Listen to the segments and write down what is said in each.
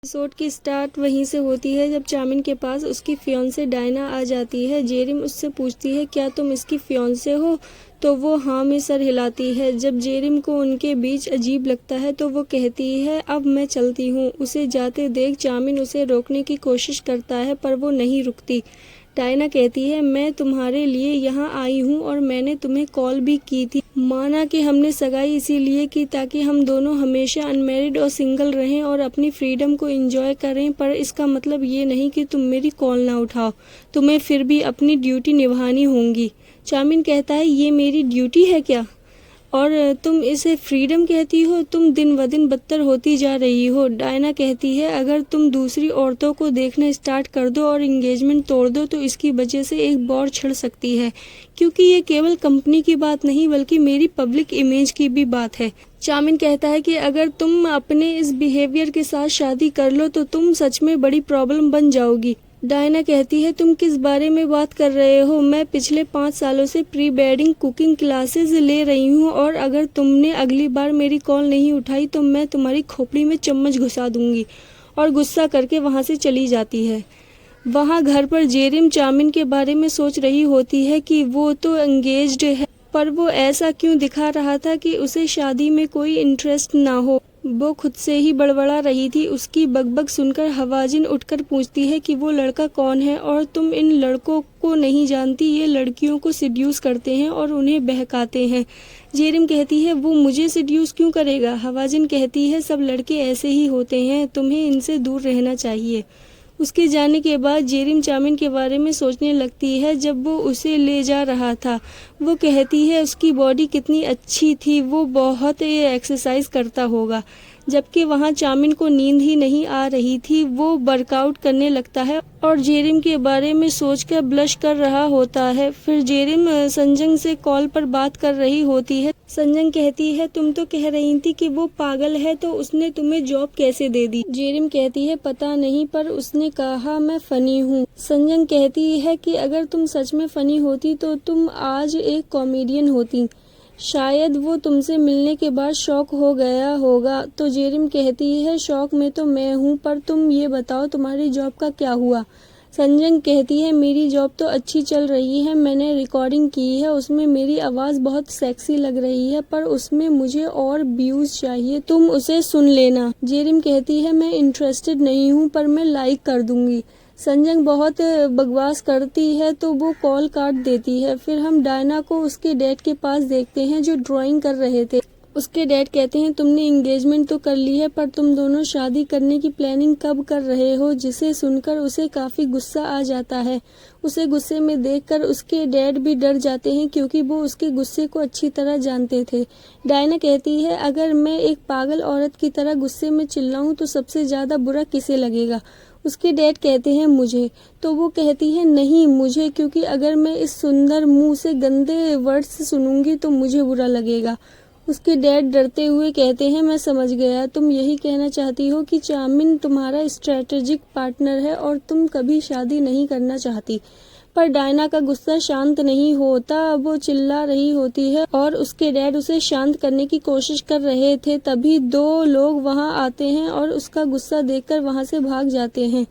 Episode की start वहीं से होती है जब चामिन के पास उसकी फियांसे डायना आ जाती है। जेरिम उससे पूछती है क्या तुम इसकी फियांसे हो, तो वो हाँ में सर हिलाती है। जब जेरिम को उनके बीच अजीब लगता है तो वो कहती है अब मैं चलती हूँ। उसे जाते देख चामिन उसे रोकने की कोशिश करता है पर वो नहीं रुकती। डायना कहती है मैं तुम्हारे लिए यहाँ आई हूँ और मैंने तुम्हें कॉल भी की थी। माना कि हमने सगाई इसीलिए की ताकि हम दोनों हमेशा अनमैरिड और सिंगल रहें और अपनी फ्रीडम को एंजॉय करें, पर इसका मतलब ये नहीं कि तुम मेरी कॉल ना उठाओ। तुम्हें फिर भी अपनी ड्यूटी निभानी होगी। चामिन कहता है ये मेरी ड्यूटी है क्या, और तुम इसे फ्रीडम कहती हो? तुम दिन ब दिन बदतर होती जा रही हो। डायना कहती है अगर तुम दूसरी औरतों को देखना स्टार्ट कर दो और एंगेजमेंट तोड़ दो तो इसकी वजह से एक वॉर छिड़ सकती है, क्योंकि ये केवल कंपनी की बात नहीं बल्कि मेरी पब्लिक इमेज की भी बात है। चामिन कहता है कि अगर तुम अपने इस बिहेवियर के साथ शादी कर लो तो तुम सच में बड़ी प्रॉब्लम बन जाओगी। डायना कहती है तुम किस बारे में बात कर रहे हो? मैं पिछले 5 सालों से प्री वेडिंग कुकिंग क्लासेस ले रही हूँ और अगर तुमने अगली बार मेरी कॉल नहीं उठाई तो मैं तुम्हारी खोपड़ी में चम्मच घुसा दूंगी, और गुस्सा करके वहाँ से चली जाती है। वहाँ घर पर जेरिम चामिन के बारे में सोच रही होती है कि वो तो एंगेज्ड है, पर वो ऐसा क्यों दिखा रहा था कि उसे शादी में कोई इंटरेस्ट ना हो। वो खुद से ही बड़बड़ा रही थी। उसकी बकबक सुनकर हवाजिन उठकर पूछती है कि वो लड़का कौन है, और तुम इन लड़कों को नहीं जानती, ये लड़कियों को सिड्यूस करते हैं और उन्हें बहकाते हैं। जेरिम कहती है वो मुझे सिड्यूस क्यों करेगा? हवाजिन कहती है सब लड़के ऐसे ही होते हैं, तुम्हें इनसे दूर रहना चाहिए। उसके जाने के बाद जेरिम चामिन के बारे में सोचने लगती है। जब वो उसे ले जा रहा था वो कहती है उसकी बॉडी कितनी अच्छी थी, वो बहुत एक्सरसाइज करता होगा। जबकि वहाँ चामिन को नींद ही नहीं आ रही थी। वो वर्कआउट करने लगता है और जेरिम के बारे में सोचकर ब्लश कर रहा होता है। फिर जेरिम संजंग से कॉल पर बात कर रही होती है। संजंग कहती है तुम तो कह रही थी कि वो पागल है, तो उसने तुम्हें जॉब कैसे दे दी? जेरिम कहती है पता नहीं, पर उसने कहा मैं फनी हूँ। संजंग कहती है कि अगर तुम सच में फनी होती तो तुम आज एक कॉमेडियन होती। शायद वो तुमसे मिलने के बाद शॉक हो गया होगा। तो जेरिम कहती है शॉक में तो मैं हूँ, पर तुम ये बताओ तुम्हारी जॉब का क्या हुआ? संजंग कहती है मेरी जॉब तो अच्छी चल रही है, मैंने रिकॉर्डिंग की है, उसमें मेरी आवाज़ बहुत सेक्सी लग रही है, पर उसमें मुझे और व्यूज़ चाहिए, तुम उसे सुन लेना। जेरिम कहती है मैं इंटरेस्टेड नहीं हूँ, पर मैं लाइक कर दूंगी। संजंग बहुत बकवास करती है तो वो कॉल काट देती है। फिर हम डायना को उसके डैड के पास देखते हैं जो ड्राइंग कर रहे थे। उसके डैड कहते हैं तुमने एंगेजमेंट तो कर ली है, पर तुम दोनों शादी करने की प्लानिंग कब कर रहे हो? जिसे सुनकर उसे काफ़ी गुस्सा आ जाता है। उसे गुस्से में देखकर उसके डैड भी डर जाते हैं क्योंकि वो उसके गुस्से को अच्छी तरह जानते थे। डायना कहती है अगर मैं एक पागल औरत की तरह गुस्से में चिल्लाऊं तो सबसे ज़्यादा बुरा किसे लगेगा? उसके डैड कहते हैं मुझे। तो वो कहती है नहीं मुझे, क्योंकि अगर मैं इस सुंदर मुंह से गंदे वर्ड्स सुनूंगी तो मुझे बुरा लगेगा। उसके डैड डरते हुए कहते हैं मैं समझ गया, तुम यही कहना चाहती हो कि चामिन तुम्हारा स्ट्रेटेजिक पार्टनर है और तुम कभी शादी नहीं करना चाहती। पर डायना का गुस्सा शांत नहीं होता। वो चिल्ला रही होती है और उसके डैड उसे शांत करने की कोशिश कर रहे थे। तभी 2 लोग वहां आते हैं और उसका गुस्सा देखकर वहां से भाग जाते हैं।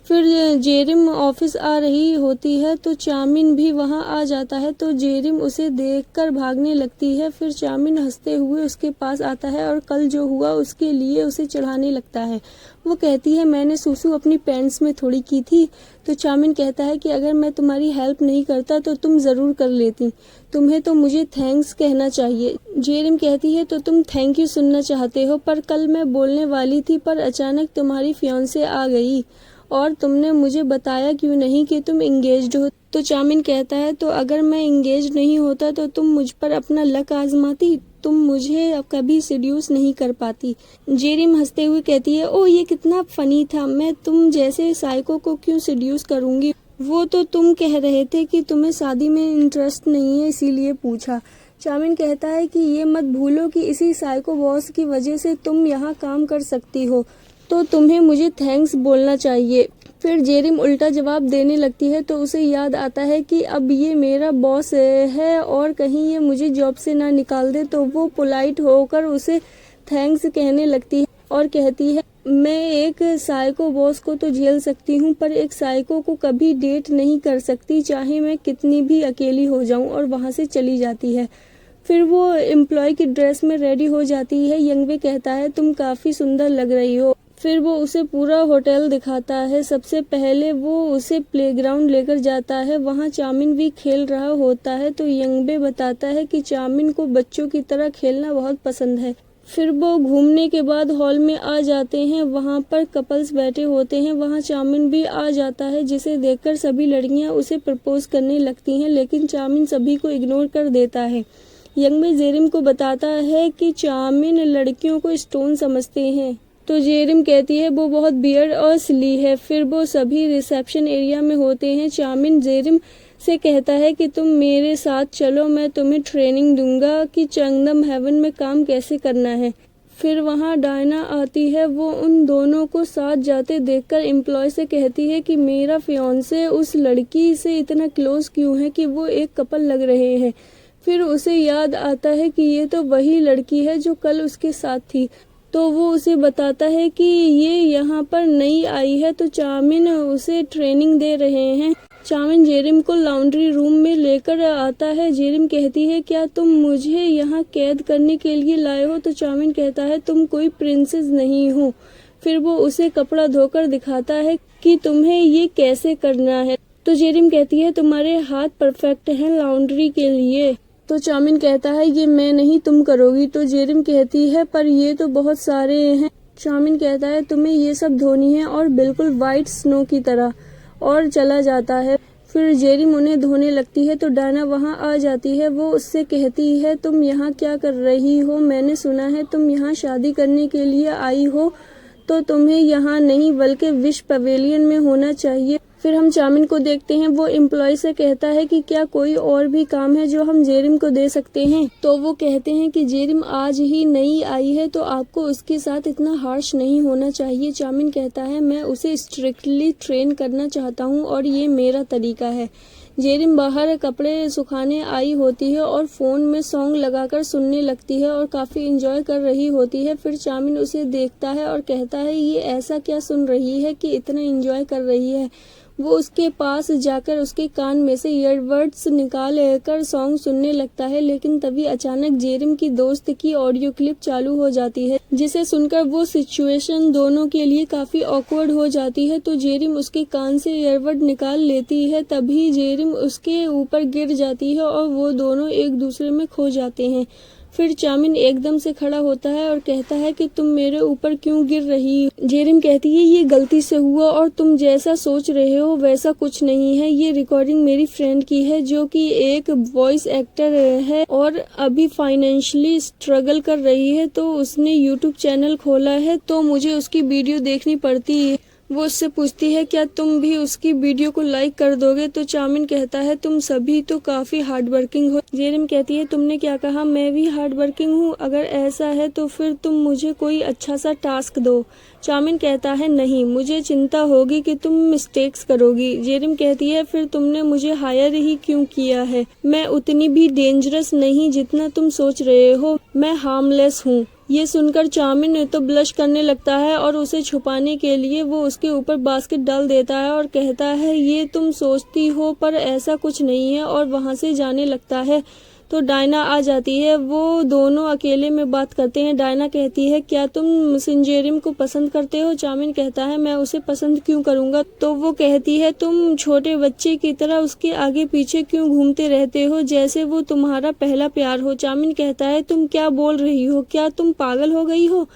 फिर जेरिम ऑफिस आ रही होती है तो चामिन भी वहां आ जाता है, तो जेरिम उसे देखकर भागने लगती है। फिर चामिन हंसते हुए उसके पास आता है और कल जो हुआ उसके लिए उसे चढ़ाने लगता है। वो कहती है मैंने सुसु अपनी पैंट्स में थोड़ी की थी। तो चामिन कहता है कि अगर मैं तुम्हारी हेल्प नहीं करता तो तुम ज़रूर कर लेती, तुम्हें तो मुझे थैंक्स कहना चाहिए। जेरिम कहती है तो तुम थैंक यू सुनना चाहते हो, पर कल मैं बोलने वाली थी पर अचानक तुम्हारी फियांसे आ गई और तुमने मुझे बताया क्यों नहीं कि तुम एंगेज्ड हो। तो चामिन कहता है तो अगर मैं एंगेज नहीं होता तो तुम मुझ पर अपना लक आजमाती, तुम मुझे अब कभी सिड्यूस नहीं कर पाती। जेरिम हंसते हुए कहती है ओ ये कितना फनी था, मैं तुम जैसे साइको को क्यों सिड्यूस करूंगी? वो तो तुम कह रहे थे कि तुम्हें शादी में इंटरेस्ट नहीं है इसीलिए पूछा। चामिन कहता है कि ये मत भूलो कि इसी साइको बॉस की वजह से तुम यहाँ काम कर सकती हो, तो तुम्हें मुझे थैंक्स बोलना चाहिए। फिर जेरिम उल्टा जवाब देने लगती है तो उसे याद आता है कि अब ये मेरा बॉस है और कहीं ये मुझे जॉब से ना निकाल दे। तो वो पोलाइट होकर उसे थैंक्स कहने लगती है और कहती है मैं एक साइको बॉस को तो झेल सकती हूँ, पर एक साइको को कभी डेट नहीं कर सकती, चाहे मैं कितनी भी अकेली हो जाऊँ। और वहाँ से चली जाती है। फिर वो एम्प्लॉय की ड्रेस में रेडी हो जाती है। यंगवे कहता है तुम काफ़ी सुंदर लग रही हो। फिर वो उसे पूरा होटल दिखाता है। सबसे पहले वो उसे प्लेग्राउंड लेकर जाता है। वहाँ चामिन भी खेल रहा होता है तो यंगबे बताता है कि चामिन को बच्चों की तरह खेलना बहुत पसंद है। फिर वो घूमने के बाद हॉल में आ जाते हैं। वहाँ पर कपल्स बैठे होते हैं। वहाँ चामिन भी आ जाता है, जिसे देखकर सभी लड़कियाँ उसे प्रपोज करने लगती हैं, लेकिन चामिन सभी को इग्नोर कर देता है। यंगबे जेरिम को बताता है कि चामिन लड़कियों को स्टोन समझते हैं, तो जेरिम कहती है वो बहुत बियर्ड और सिली है। फिर वो सभी रिसेप्शन एरिया में होते हैं। चामिन जेरिम से कहता है कि तुम मेरे साथ चलो, मैं तुम्हें ट्रेनिंग दूंगा कि चंगदम हेवन में काम कैसे करना है। फिर वहाँ डायना आती है। वो उन दोनों को साथ जाते देखकर एम्प्लॉय से कहती है कि मेरा फियांसे उस लड़की से इतना क्लोज क्यों है कि वो एक कपल लग रहे हैं। फिर उसे याद आता है कि ये तो वही लड़की है जो कल उसके साथ थी, तो वो उसे बताता है कि ये यहाँ पर नई आई है, तो चामिन उसे ट्रेनिंग दे रहे हैं। चामिन जेरिम को लॉन्ड्री रूम में लेकर आता है। जेरिम कहती है क्या तुम मुझे यहाँ कैद करने के लिए लाए हो, तो चामिन कहता है तुम कोई प्रिंसेस नहीं हो। फिर वो उसे कपड़ा धोकर दिखाता है कि तुम्हें ये कैसे करना है, तो जेरिम कहती है तुम्हारे हाथ परफेक्ट हैं लॉन्ड्री के लिए, तो चामिन कहता है ये मैं नहीं तुम करोगी, तो जेरिम कहती है पर ये तो बहुत सारे हैं। चामिन कहता है तुम्हें ये सब धोनी है और बिल्कुल वाइट स्नो की तरह, और चला जाता है। फिर जेरिम उन्हें धोने लगती है तो डायना वहाँ आ जाती है। वो उससे कहती है तुम यहाँ क्या कर रही हो, मैंने सुना है तुम यहाँ शादी करने के लिए आई हो, तो तुम्हें यहाँ नहीं बल्कि विश पवेलियन में होना चाहिए। फिर हम चामिन को देखते हैं। वो एम्प्लॉय से कहता है कि क्या कोई और भी काम है जो हम जेरिम को दे सकते हैं, तो वो कहते हैं कि जेरिम आज ही नई आई है तो आपको उसके साथ इतना हार्श नहीं होना चाहिए। चामिन कहता है मैं उसे स्ट्रिक्टली ट्रेन करना चाहता हूँ और ये मेरा तरीका है। जेरिम बाहर कपड़े सुखाने आई होती है और फ़ोन में सॉन्ग लगाकर सुनने लगती है और काफ़ी इंजॉय कर रही होती है। फिर चामिन उसे देखता है और कहता है ये ऐसा क्या सुन रही है कि इतना इंजॉय कर रही है। वो उसके पास जाकर उसके कान में से ईयरबड्स निकाल कर सॉन्ग सुनने लगता है, लेकिन तभी अचानक जेरिम की दोस्त की ऑडियो क्लिप चालू हो जाती है, जिसे सुनकर वो सिचुएशन दोनों के लिए काफ़ी ऑकवर्ड हो जाती है। तो जेरिम उसके कान से ईयरबड निकाल लेती है। तभी जेरिम उसके ऊपर गिर जाती है और वो दोनों एक दूसरे में खो जाते हैं। फिर चामिन एकदम से खड़ा होता है और कहता है कि तुम मेरे ऊपर क्यों गिर रही हो। जेरिम कहती है ये गलती से हुआ और तुम जैसा सोच रहे हो वैसा कुछ नहीं है। ये रिकॉर्डिंग मेरी फ्रेंड की है जो कि एक वॉइस एक्टर है और अभी फाइनेंशियली स्ट्रगल कर रही है, तो उसने यूट्यूब चैनल खोला है, तो मुझे उसकी वीडियो देखनी पड़ती है। वो उससे पूछती है क्या तुम भी उसकी वीडियो को लाइक कर दोगे, तो चामिन कहता है तुम सभी तो काफ़ी हार्ड वर्किंग हो। जेरिम कहती है तुमने क्या कहा, मैं भी हार्ड वर्किंग हूँ, अगर ऐसा है तो फिर तुम मुझे कोई अच्छा सा टास्क दो। चामिन कहता है नहीं, मुझे चिंता होगी कि तुम मिस्टेक्स करोगी। जेरिम कहती है फिर तुमने मुझे हायर ही क्यों किया है, मैं उतनी भी डेंजरस नहीं जितना तुम सोच रहे हो, मैं हार्मलेस हूँ। ये सुनकर चामिन तो ब्लश करने लगता है और उसे छुपाने के लिए वो उसके ऊपर बास्केट डाल देता है और कहता है ये तुम सोचती हो पर ऐसा कुछ नहीं है, और वहाँ से जाने लगता है। तो डायना आ जाती है। वो दोनों अकेले में बात करते हैं। डायना कहती है क्या तुम सिंजेरिम को पसंद करते हो। चामिन कहता है मैं उसे पसंद क्यों करूँगा। तो वो कहती है तुम छोटे बच्चे की तरह उसके आगे पीछे क्यों घूमते रहते हो जैसे वो तुम्हारा पहला प्यार हो। चामिन कहता है तुम क्या बोल रही हो, क्या तुम पागल हो गई हो,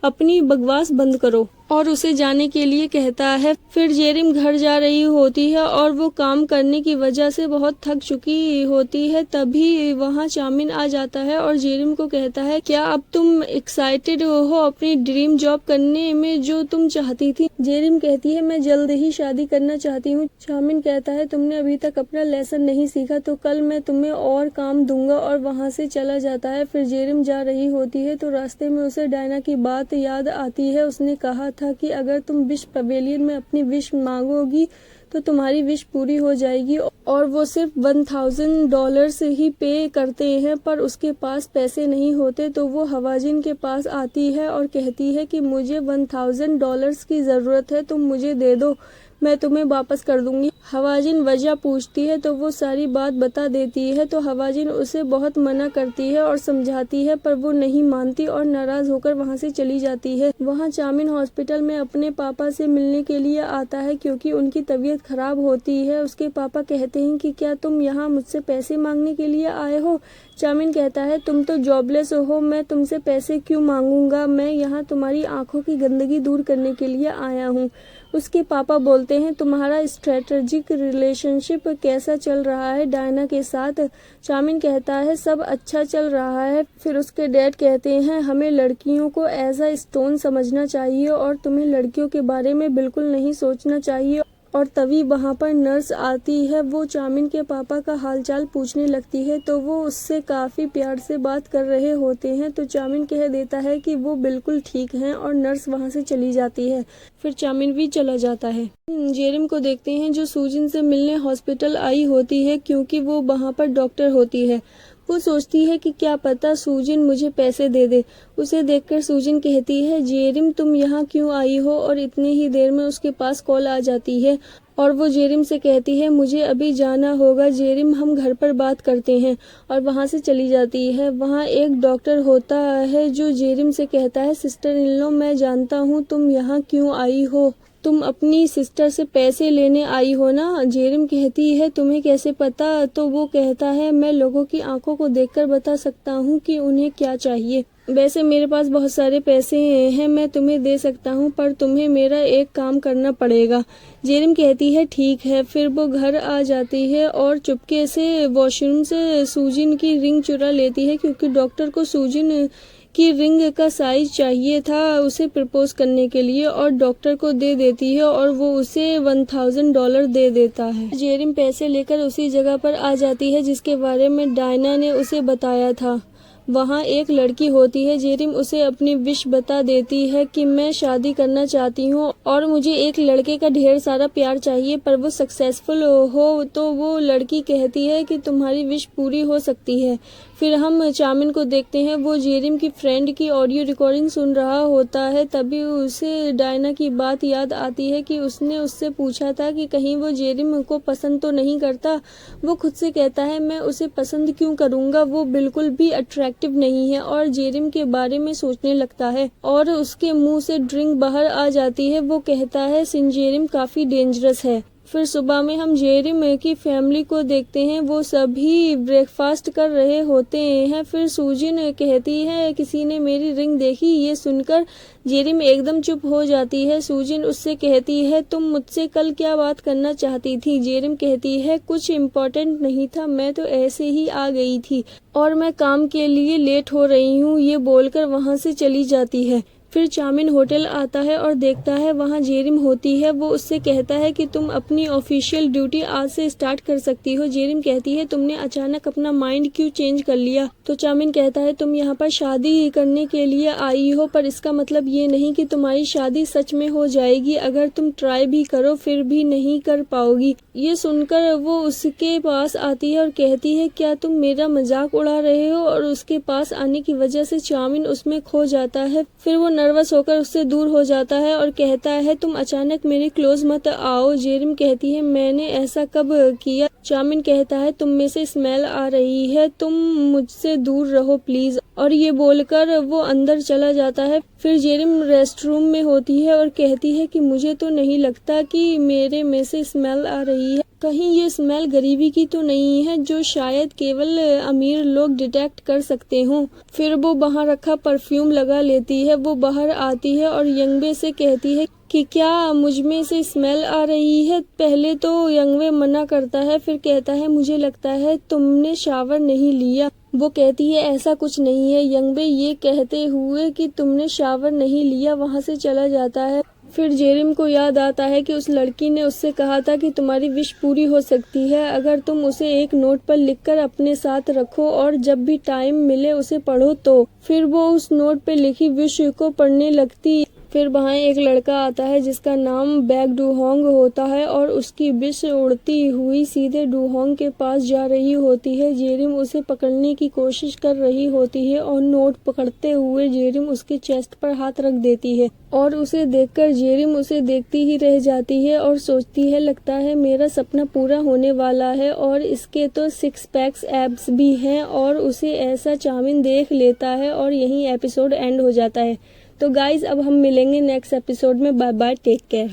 अपनी बकवास बंद करो, और उसे जाने के लिए कहता है। फिर जेरिम घर जा रही होती है और वो काम करने की वजह से बहुत थक चुकी होती है। तभी वहाँ चामिन आ जाता है और जेरिम को कहता है क्या अब तुम एक्साइटेड हो अपनी ड्रीम जॉब करने में जो तुम चाहती थी। जेरिम कहती है मैं जल्द ही शादी करना चाहती हूँ। चामिन कहता है तुमने अभी तक अपना लेसन नहीं सीखा, तो कल मैं तुम्हें और काम दूंगा, और वहाँ से चला जाता है। फिर जेरिम जा रही होती है तो रास्ते में उसे डायना की बात याद आती है। उसने कहा था कि अगर तुम विश पवेलियन में अपनी विश मांगोगी तो तुम्हारी विश पूरी हो जाएगी। और वो सिर्फ $1000 ही पे करते हैं, पर उसके पास पैसे नहीं होते। तो वो हवाजिन के पास आती है और कहती है कि मुझे $1000 की ज़रूरत है, तुम मुझे दे दो, मैं तुम्हें वापस कर दूंगी। हवाजिन वजह पूछती है तो वो सारी बात बता देती है। तो हवाजिन उसे बहुत मना करती है और समझाती है, पर वो नहीं मानती और नाराज होकर वहाँ से चली जाती है। वहाँ चामिन हॉस्पिटल में अपने पापा से मिलने के लिए आता है क्योंकि उनकी तबीयत खराब होती है। उसके पापा कहते हैं कि क्या तुम यहाँ मुझसे पैसे मांगने के लिए आए हो? चामिन कहता है तुम तो जॉबलेस हो, मैं तुमसे पैसे क्यों मांगूंगा, मैं यहाँ तुम्हारी आंखों की गंदगी दूर करने के लिए आया हूँ। उसके पापा बोलते हैं तुम्हारा स्ट्रेटेजिक रिलेशनशिप कैसा चल रहा है डायना के साथ? चामिन कहता है सब अच्छा चल रहा है। फिर उसके डैड कहते हैं हमें लड़कियों को एज अ स्टोन समझना चाहिए और तुम्हें लड़कियों के बारे में बिल्कुल नहीं सोचना चाहिए। और तभी वहाँ पर नर्स आती है। वो चामिन के पापा का हालचाल पूछने लगती है तो वो उससे काफ़ी प्यार से बात कर रहे होते हैं। तो चामिन कह देता है कि वो बिल्कुल ठीक हैं और नर्स वहाँ से चली जाती है। फिर चामिन भी चला जाता है। जेरिम को देखते हैं जो सूजिन से मिलने हॉस्पिटल आई होती है क्योंकि वो वहाँ पर डॉक्टर होती है। वो सोचती है कि क्या पता सूजिन मुझे पैसे दे दे। उसे देखकर सूजिन कहती है जेरिम तुम यहाँ क्यों आई हो? और इतनी ही देर में उसके पास कॉल आ जाती है और वो जेरिम से कहती है मुझे अभी जाना होगा जेरिम, हम घर पर बात करते हैं। और वहाँ से चली जाती है। वहाँ एक डॉक्टर होता है जो जेरिम से कहता है सिस्टर इन लॉ मैं जानता हूँ तुम यहाँ क्यों आई हो, तुम अपनी सिस्टर से पैसे लेने आई हो ना? जेरिम कहती है तुम्हें कैसे पता? तो वो कहता है मैं लोगों की आंखों को देखकर बता सकता हूँ कि उन्हें क्या चाहिए। वैसे मेरे पास बहुत सारे पैसे हैं, मैं तुम्हें दे सकता हूँ, पर तुम्हें मेरा एक काम करना पड़ेगा। जेरिम कहती है ठीक है। फिर वो घर आ जाती है और चुपके से वॉशरूम से सूजिन की रिंग चुरा लेती है क्योंकि डॉक्टर को सूजिन की रिंग का साइज चाहिए था उसे प्रपोज करने के लिए, और डॉक्टर को दे देती है और वो उसे $1000 दे देता है। जेरिम पैसे लेकर उसी जगह पर आ जाती है जिसके बारे में डायना ने उसे बताया था। वहाँ एक लड़की होती है। जेरिम उसे अपनी विश बता देती है कि मैं शादी करना चाहती हूँ और मुझे एक लड़के का ढेर सारा प्यार चाहिए, पर वो सक्सेसफुल हो। तो वो लड़की कहती है कि तुम्हारी विश पूरी हो सकती है। फिर हम चामिन को देखते हैं। वो जेरिम की फ्रेंड की ऑडियो रिकॉर्डिंग सुन रहा होता है। तभी उसे डायना की बात याद आती है कि उसने उससे पूछा था कि कहीं वो जेरिम को पसंद तो नहीं करता। वो खुद से कहता है मैं उसे पसंद क्यों करूँगा, वो बिल्कुल भी अट्रैक्टिव नहीं है, और जेरिम के बारे में सोचने लगता है और उसके मुंह से ड्रिंक बाहर आ जाती है। वो कहता है जेरिम काफ़ी डेंजरस है। फिर सुबह में हम जेरिम की फैमिली को देखते हैं। वो सभी ब्रेकफास्ट कर रहे होते हैं। फिर सूजिन कहती है किसी ने मेरी रिंग देखी? ये सुनकर जेरिम एकदम चुप हो जाती है। सूजिन उससे कहती है तुम मुझसे कल क्या बात करना चाहती थी? जेरिम कहती है कुछ इम्पोर्टेंट नहीं था, मैं तो ऐसे ही आ गई थी और मैं काम के लिए लेट हो रही हूँ। ये बोलकर वहाँ से चली जाती है। फिर चामिन होटल आता है और देखता है वहाँ जेरिम होती है। वो उससे कहता है कि तुम अपनी ऑफिशियल ड्यूटी आज से स्टार्ट कर सकती हो। जेरिम कहती है तुमने अचानक अपना माइंड क्यों चेंज कर लिया? तो चामिन कहता है तुम यहाँ पर शादी करने के लिए आई हो, पर इसका मतलब ये नहीं कि तुम्हारी शादी सच में हो जाएगी। अगर तुम ट्राई भी करो फिर भी नहीं कर पाओगी। ये सुनकर वो उसके पास आती है और कहती है क्या तुम मेरा मजाक उड़ा रहे हो? और उसके पास आने की वजह से चामिन उसमें खो जाता है। फिर वो नर्वस होकर उससे दूर हो जाता है और कहता है तुम अचानक मेरे क्लोज मत आओ। जेरिम कहती है मैंने ऐसा कब किया? चामिन कहता है तुम में से स्मेल आ रही है, तुम मुझसे दूर रहो प्लीज। और ये बोलकर वो अंदर चला जाता है। फिर जेरिम रेस्टरूम में होती है और कहती है कि मुझे तो नहीं लगता कि मेरे में से स्मेल आ रही है, कहीं ये स्मेल गरीबी की तो नहीं है जो शायद केवल अमीर लोग डिटेक्ट कर सकते हों। फिर वो बाहर रखा परफ्यूम लगा लेती है। वो बाहर आती है और यंगवे से कहती है कि क्या मुझ में से स्मेल आ रही है? पहले तो यंगवे मना करता है, फिर कहता है मुझे लगता है तुमने शावर नहीं लिया। वो कहती है ऐसा कुछ नहीं है। यंगवे ये कहते हुए कि तुमने शावर नहीं लिया वहाँ से चला जाता है। फिर जेरिम को याद आता है कि उस लड़की ने उससे कहा था कि तुम्हारी विश पूरी हो सकती है अगर तुम उसे एक नोट पर लिखकर अपने साथ रखो और जब भी टाइम मिले उसे पढ़ो। तो फिर वो उस नोट पे लिखी विश को पढ़ने लगती फिर वहाँ एक लड़का आता है जिसका नाम बैक डुहोंग होता है और उसकी विश उड़ती हुई सीधे डुहोंग के पास जा रही होती है। जेरिम उसे पकड़ने की कोशिश कर रही होती है और नोट पकड़ते हुए जेरिम उसके चेस्ट पर हाथ रख देती है और उसे देखकर जेरिम उसे देखती ही रह जाती है और सोचती है लगता है मेरा सपना पूरा होने वाला है और इसके तो 6 पैक्स एब्स भी हैं और उसे ऐसा चाउमीन देख लेता है और यहीं एपिसोड एंड हो जाता है। तो गाइज अब हम मिलेंगे नेक्स्ट एपिसोड में। Bye bye, take care.